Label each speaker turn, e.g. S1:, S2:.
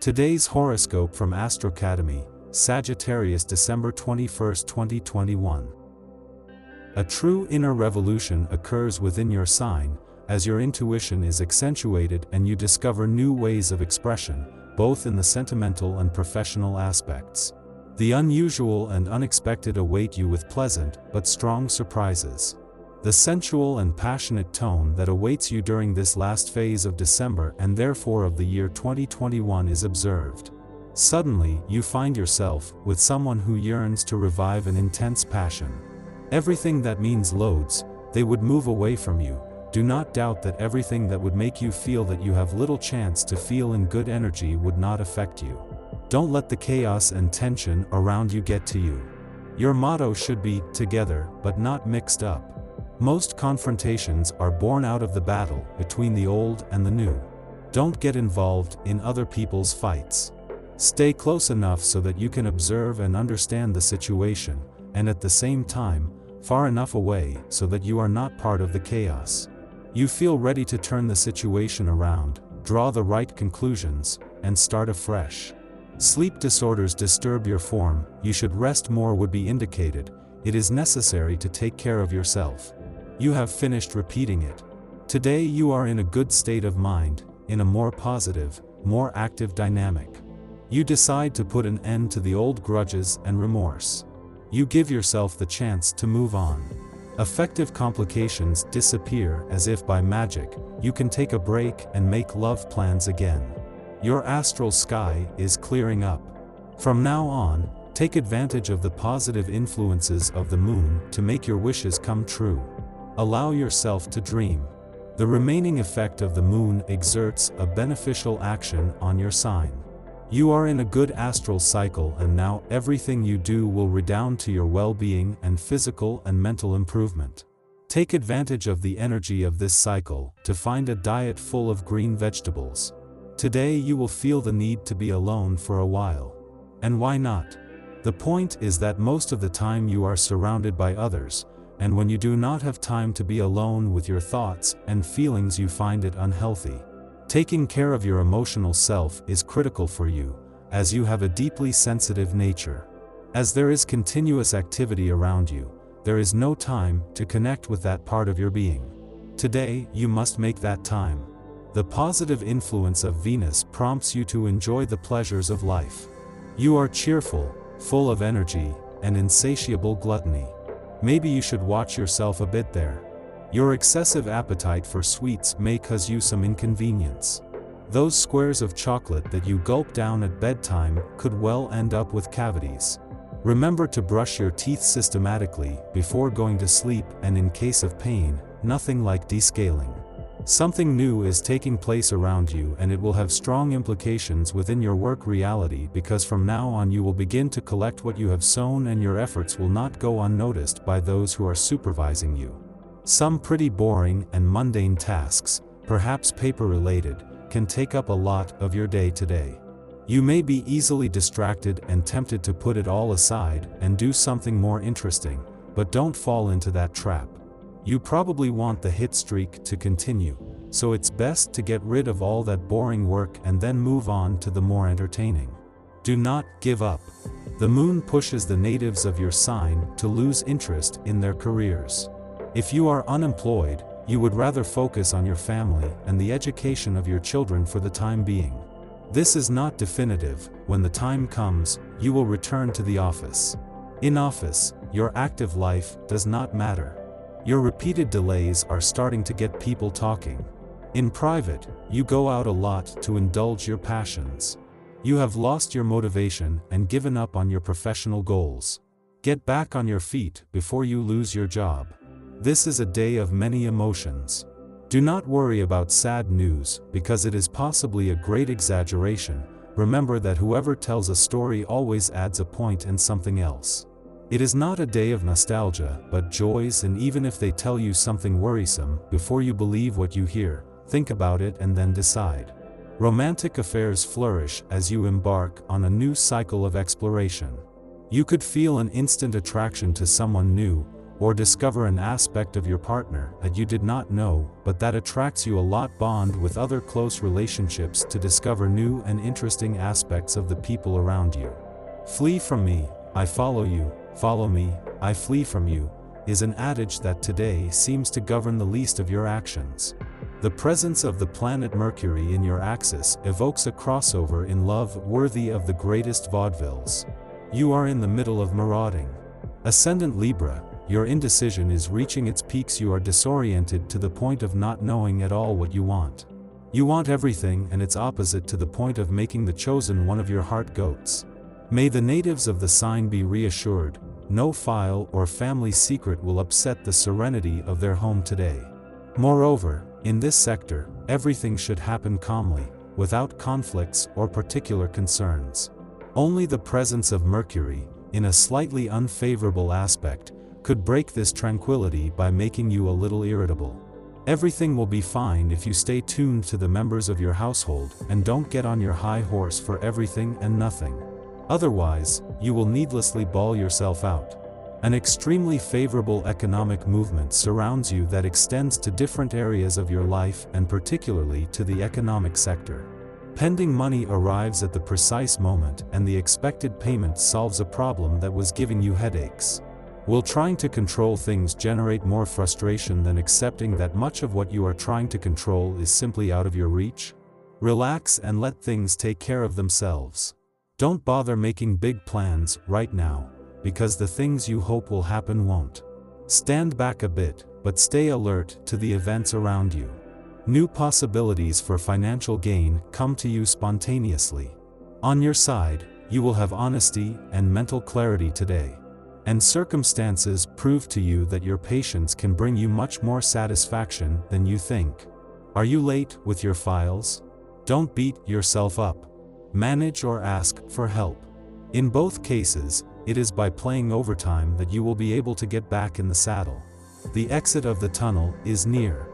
S1: Today's horoscope from Astrocademy, Sagittarius December 21, 2021. A true inner revolution occurs within your sign, as your intuition is accentuated and you discover new ways of expression, both in the sentimental and professional aspects. The unusual and unexpected await you with pleasant but strong surprises. The sensual and passionate tone that awaits you during this last phase of December and therefore of the year 2021 is observed. Suddenly, you find yourself with someone who yearns to revive an intense passion. Everything that means loads, they would move away from you. Do not doubt that everything that would make you feel that you have little chance to feel in good energy would not affect you. Don't let the chaos and tension around you get to you. Your motto should be, together, but not mixed up. Most confrontations are born out of the battle between the old and the new. Don't get involved in other people's fights. Stay close enough so that you can observe and understand the situation, and at the same time, far enough away so that you are not part of the chaos. You feel ready to turn the situation around, draw the right conclusions, and start afresh. Sleep disorders disturb your form, you should rest more would be indicated. It is necessary to take care of yourself. You have finished repeating it. Today you are in a good state of mind, in a more positive, more active dynamic. You decide to put an end to the old grudges and remorse. You give yourself the chance to move on. Affective complications disappear as if by magic. You can take a break and make love plans again. Your astral sky is clearing up. From now on, take advantage of the positive influences of the moon to make your wishes come true. Allow yourself to dream. The remaining effect of the moon exerts a beneficial action on your sign. You are in a good astral cycle and now everything you do will redound to your well-being and physical and mental improvement. Take advantage of the energy of this cycle to find a diet full of green vegetables. Today you will feel the need to be alone for a while. And why not? The point is that most of the time you are surrounded by others, and when you do not have time to be alone with your thoughts and feelings you find it unhealthy. Taking care of your emotional self is critical for you, as you have a deeply sensitive nature. As there is continuous activity around you, there is no time to connect with that part of your being. Today, you must make that time. The positive influence of Venus prompts you to enjoy the pleasures of life. You are cheerful, full of energy, and insatiable gluttony. Maybe you should watch yourself a bit there. Your excessive appetite for sweets may cause you some inconvenience. Those squares of chocolate that you gulp down at bedtime could well end up with cavities. Remember to brush your teeth systematically before going to sleep, and in case of pain, nothing like descaling. Something new is taking place around you and it will have strong implications within your work reality, because from now on you will begin to collect what you have sown and your efforts will not go unnoticed by those who are supervising you. Some pretty boring and mundane tasks, perhaps paper-related, can take up a lot of your day today. You may be easily distracted and tempted to put it all aside and do something more interesting, but don't fall into that trap. You probably want the hit streak to continue, so it's best to get rid of all that boring work and then move on to the more entertaining. Do not give up. The moon pushes the natives of your sign to lose interest in their careers. If you are unemployed, you would rather focus on your family and the education of your children for the time being. This is not definitive. When the time comes, you will return to the office. In office, your active life does not matter. Your repeated delays are starting to get people talking. In private, you go out a lot to indulge your passions. You have lost your motivation and given up on your professional goals. Get back on your feet before you lose your job. This is a day of many emotions. Do not worry about sad news, because it is possibly a great exaggeration. Remember that whoever tells a story always adds a point and something else. It is not a day of nostalgia, but joys, and even if they tell you something worrisome, before you believe what you hear, think about it and then decide. Romantic affairs flourish as you embark on a new cycle of exploration. You could feel an instant attraction to someone new, or discover an aspect of your partner that you did not know but that attracts you a lot. Bond with other close relationships to discover new and interesting aspects of the people around you. Flee from me, I follow you, follow me, I flee from you, is an adage that today seems to govern the least of your actions. The presence of the planet Mercury in your axis evokes a crossover in love worthy of the greatest vaudevilles. You are in the middle of marauding. Ascendant Libra, your indecision is reaching its peaks. You are disoriented to the point of not knowing at all what you want. You want everything and its opposite to the point of making the chosen one of your heart goats. May the natives of the sign be reassured, no file or family secret will upset the serenity of their home today. Moreover, in this sector, everything should happen calmly, without conflicts or particular concerns. Only the presence of Mercury, in a slightly unfavorable aspect, could break this tranquility by making you a little irritable. Everything will be fine if you stay tuned to the members of your household and don't get on your high horse for everything and nothing. Otherwise, you will needlessly bawl yourself out. An extremely favorable economic movement surrounds you that extends to different areas of your life and particularly to the economic sector. Pending money arrives at the precise moment and the expected payment solves a problem that was giving you headaches. Will trying to control things generate more frustration than accepting that much of what you are trying to control is simply out of your reach? Relax and let things take care of themselves. Don't bother making big plans right now, because the things you hope will happen won't. Stand back a bit, but stay alert to the events around you. New possibilities for financial gain come to you spontaneously. On your side, you will have honesty and mental clarity today. And circumstances prove to you that your patience can bring you much more satisfaction than you think. Are you late with your files? Don't beat yourself up. Manage or ask for help. In both cases, it is by playing overtime that you will be able to get back in the saddle. The exit of the tunnel is near.